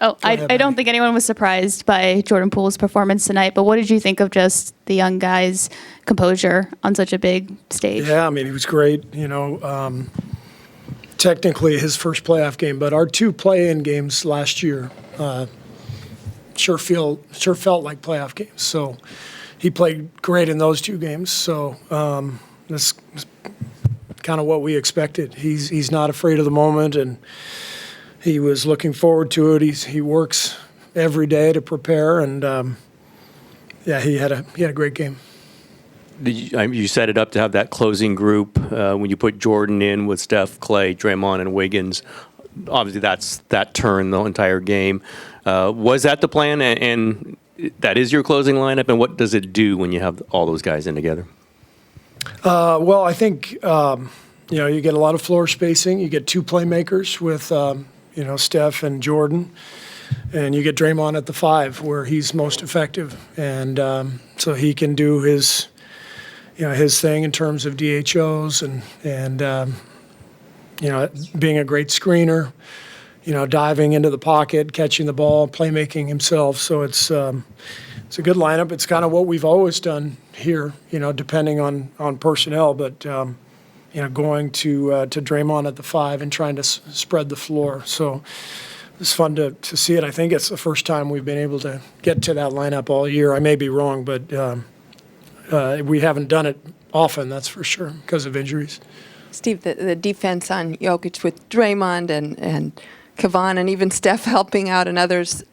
Oh, I don't think anyone was surprised by Jordan Poole's performance tonight, but what did you think of just the young guy's composure on such a big stage? Yeah, I mean, he was great. Technically his first playoff game, but our 2 play-in games last year sure felt like playoff games. So he played great in those 2 games. So that's kind of what we expected. He's not afraid of the moment, and he was looking forward to it. He works every day to prepare, and he had a great game. You set it up to have that closing group when you put Jordan in with Steph, Clay, Draymond, and Wiggins. Obviously, that turned the entire game. Was that the plan, and that is your closing lineup? And what does it do when you have all those guys in together? Well, I think you get a lot of floor spacing. You get 2 playmakers with Steph and Jordan, and you get Draymond at the 5 where he's most effective, and so he can do his thing in terms of DHOs and being a great screener, diving into the pocket, catching the ball, playmaking himself. So it's a good lineup. It's kind of what we've always done here, depending on personnel, but going to Draymond at the 5 and trying to spread the floor. So it's fun to see it. I think it's the first time we've been able to get to that lineup all year. I may be wrong, but we haven't done it often, that's for sure, because of injuries. Steve, the defense on Jokic with Draymond and Kevon and even Steph helping out and others,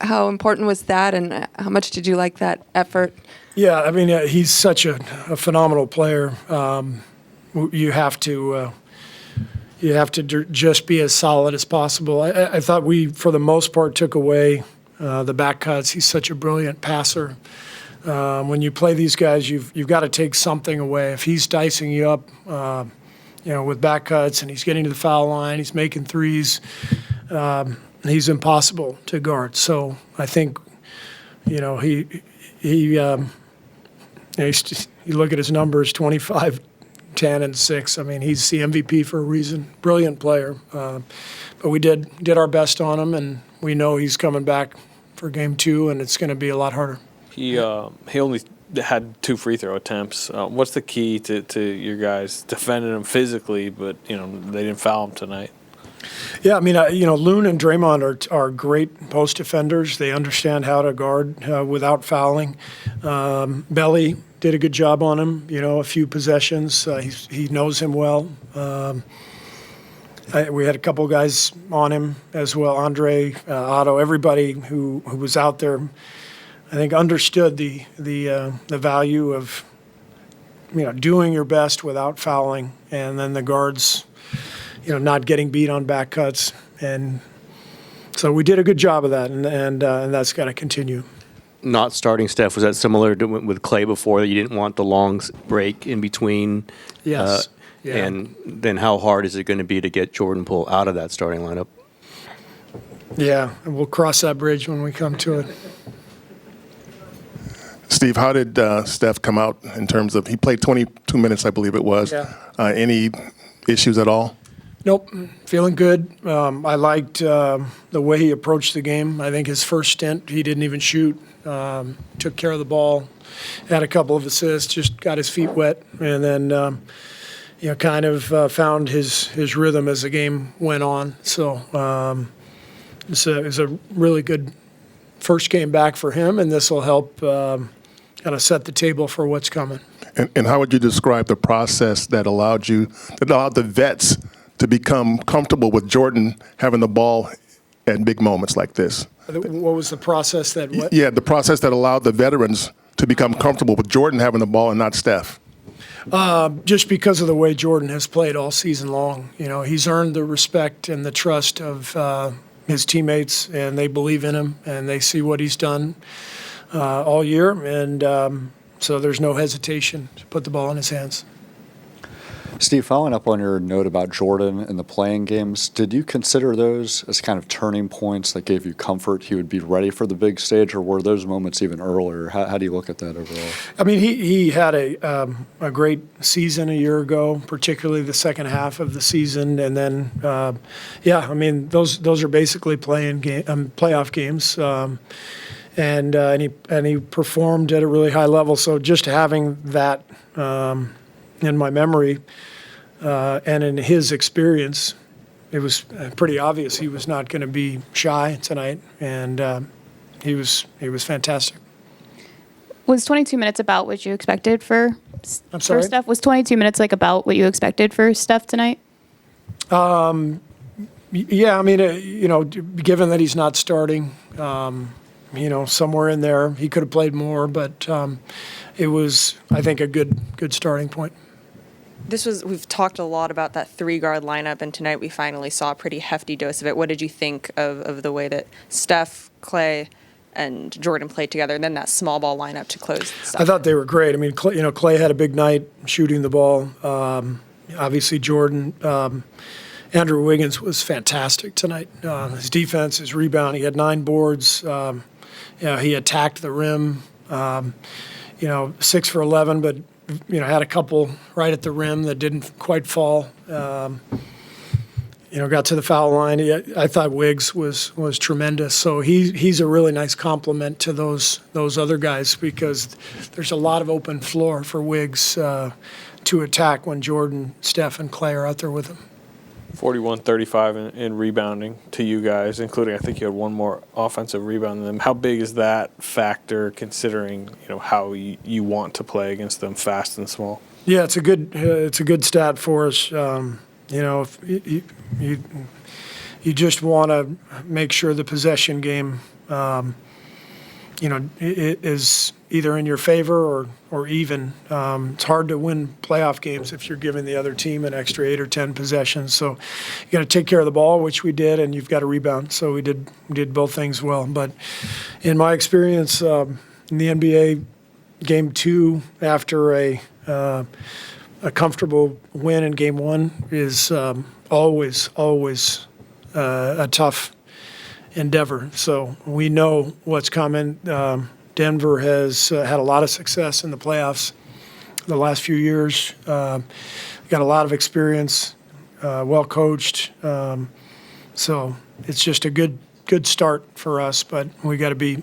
how important was that, and how much did you like that effort? Yeah, I mean, he's such a phenomenal player. You have to just be as solid as possible. I thought we, for the most part, took away the back cuts. He's such a brilliant passer. When you play these guys, you've got to take something away. If he's dicing you up, with back cuts, and he's getting to the foul line, he's making threes, he's impossible to guard. So I think, you look at his numbers, 25, 10, and 6. I mean, he's the MVP for a reason. Brilliant player. But we did our best on him, and we know he's coming back for game 2, and it's going to be a lot harder. He only had 2 free throw attempts. What's the key to your guys defending him physically, but they didn't foul him tonight? Yeah, I mean, Loon and Draymond are great post defenders. They understand how to guard without fouling. Belly did a good job on him. A few possessions. He knows him well. We had a couple guys on him as well. Andre, Otto, everybody who was out there, I think, understood the value of doing your best without fouling, and then the guards, not getting beat on back cuts, and so we did a good job of that, and that's got to continue. Not starting Steph, was that similar to with Clay before, that you didn't want the long break in between? Yes. Yeah. And then how hard is it going to be to get Jordan Poole out of that starting lineup? Yeah, and we'll cross that bridge when we come to it. Steve, how did Steph come out in terms of, he played 22 minutes, I believe it was. Yeah. Any issues at all? Nope, feeling good. I liked the way he approached the game. I think his first stint, he didn't even shoot. Took care of the ball, had a couple of assists, just got his feet wet, and then kind of found his rhythm as the game went on. So it was a really good first game back for him, and this will help kind of set the table for what's coming. And how would you describe the process that allowed the vets to become comfortable with Jordan having the ball at big moments like this? What was the process that? What? Yeah, the process that allowed the veterans to become comfortable with Jordan having the ball and not Steph. Just because of the way Jordan has played all season long. He's earned the respect and the trust of his teammates, and they believe in him, and they see what he's done all year, and so there's no hesitation to put the ball in his hands. Steve, following up on your note about Jordan and the playing games, did you consider those as kind of turning points that gave you comfort he would be ready for the big stage, or were those moments even earlier? How do you look at that overall? I mean, he had a great season a year ago, particularly the second half of the season, and then I mean those are basically playoff games, and he performed at a really high level. So just having that in my memory and in his experience, it was pretty obvious he was not going to be shy tonight, and he was fantastic. Was 22 minutes about what you expected for Steph? Was 22 minutes about what you expected for Steph tonight? Yeah, I mean, given that he's not starting, somewhere in there, he could have played more, but it was, I think, a good starting point. We've talked a lot about that 3-guard lineup, and tonight we finally saw a pretty hefty dose of it. What did you think of the way that Steph, Clay, and Jordan played together, and then that small ball lineup to close the stuff? I thought they were great. I mean, Clay had a big night shooting the ball. Obviously, Jordan. Andrew Wiggins was fantastic tonight. His defense, his rebound. He had 9 boards. He attacked the rim. 6 for 11, but had a couple right at the rim that didn't quite fall. Got to the foul line. I thought Wiggs was tremendous. So he's a really nice complement to those other guys, because there's a lot of open floor for Wiggs to attack when Jordan, Steph, and Clay are out there with him. 41-35 in rebounding to you guys, including I think you had one more offensive rebound than them. How big is that factor, considering how you want to play against them fast and small? Yeah, it's a good stat for us. If you just want to make sure the possession game, it is either in your favor or even. It's hard to win playoff games if you're giving the other team an extra 8 or 10 possessions. So you got to take care of the ball, which we did, and you've got to rebound. So we did both things well. But in my experience in the NBA, Game 2 after a comfortable win in Game 1 is always a tough endeavor. So we know what's coming. Denver has had a lot of success in the playoffs the last few years. Got a lot of experience, well coached. So it's just a good start for us, but we got to be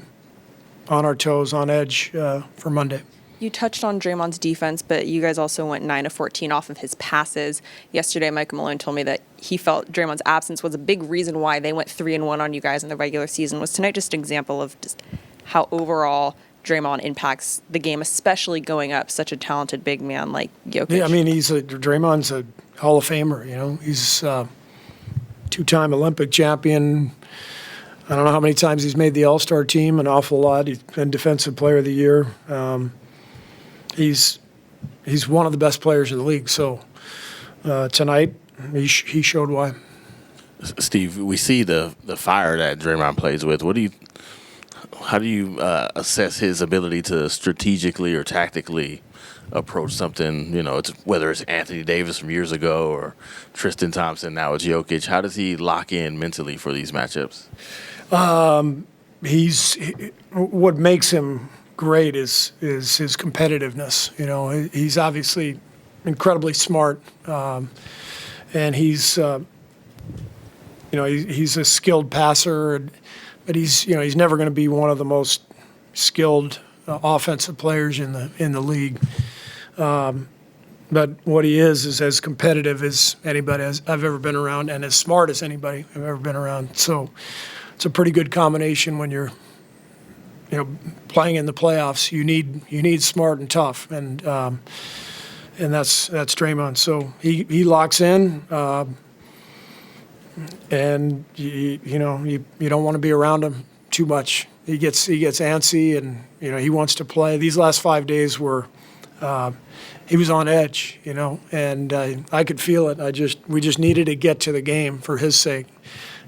on our toes, on edge for Monday. You touched on Draymond's defense, but you guys also went 9 of 14 off of his passes. Yesterday, Michael Malone told me that he felt Draymond's absence was a big reason why they went 3-1 on you guys in the regular season. Was tonight just an example of just how overall Draymond impacts the game, especially going up such a talented big man like Jokic? Yeah, I mean, Draymond's a Hall of Famer. He's two-time Olympic champion. I don't know how many times he's made the All-Star team, an awful lot. He's been Defensive Player of the Year. He's one of the best players in the league. So tonight, he showed why. Steve, we see the fire that Draymond plays with. How do you assess his ability to strategically or tactically approach something? Whether it's Anthony Davis from years ago or Tristan Thompson, now it's Jokic. How does he lock in mentally for these matchups? What makes him great is his competitiveness. He's obviously incredibly smart, and he's a skilled passer, but he's never going to be one of the most skilled offensive players in the league. But what he is as competitive as anybody I've ever been around, and as smart as anybody I've ever been around. So it's a pretty good combination when you're playing in the playoffs. You need smart and tough, and that's Draymond. So he locks in, and you don't want to be around him too much. He gets antsy, and he wants to play. These last 5 days were he was on edge, and I could feel it. We just needed to get to the game for his sake.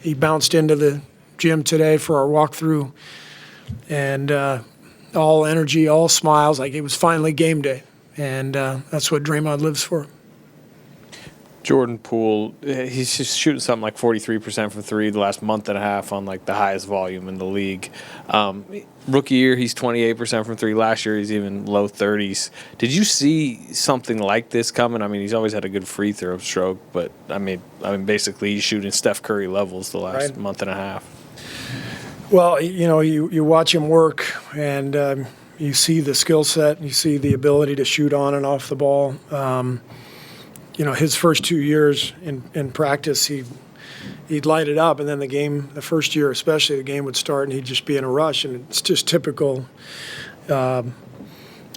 He bounced into the gym today for our walkthrough, and all energy, all smiles, like it was finally game day. And that's what Draymond lives for. Jordan Poole, he's just shooting something like 43% from three the last month and a half on like the highest volume in the league. Rookie year, he's 28% from three. Last year, he's even low 30s. Did you see something like this coming? I mean, he's always had a good free throw stroke, but I mean, basically, he's shooting Steph Curry levels the last month and a half. Well, you watch him work, and you see the skill set, you see the ability to shoot on and off the ball. His first 2 years in practice, he'd light it up, and then the first year especially, the game would start, and he'd just be in a rush, and it's just typical,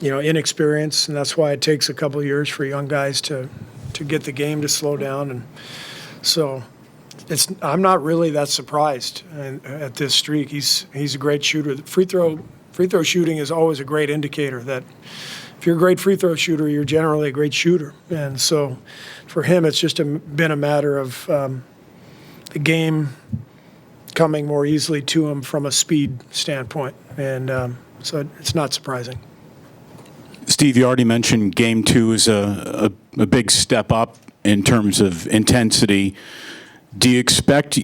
inexperience, and that's why it takes a couple of years for young guys to get the game to slow down, and so I'm not really that surprised at this streak. He's a great shooter. Free throw shooting is always a great indicator that if you're a great free throw shooter, you're generally a great shooter. And so for him, it's just been a matter of the game coming more easily to him from a speed standpoint. And so it's not surprising. Steve, you already mentioned Game 2 is a big step up in terms of intensity. Do you expect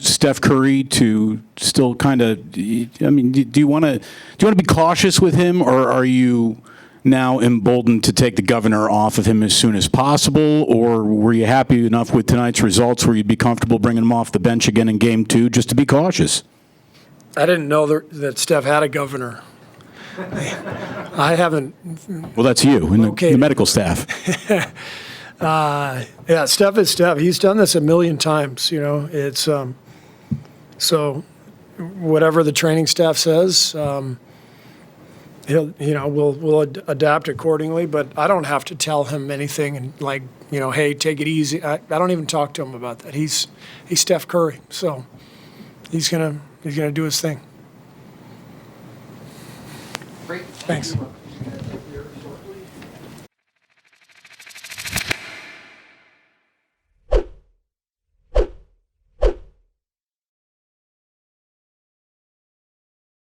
Steph Curry to still kind of, do you want to be cautious with him, or are you now emboldened to take the governor off of him as soon as possible, or were you happy enough with tonight's results where you'd be comfortable bringing him off the bench again in Game 2 just to be cautious? I didn't know that Steph had a governor. I haven't. Well, that's you and the medical staff. Steph is Steph. He's done this a million times. It's so whatever the training staff says, we'll adapt accordingly. But I don't have to tell him anything and hey, take it easy. I don't even talk to him about that. He's Steph Curry, so he's gonna do his thing. Great. Thanks.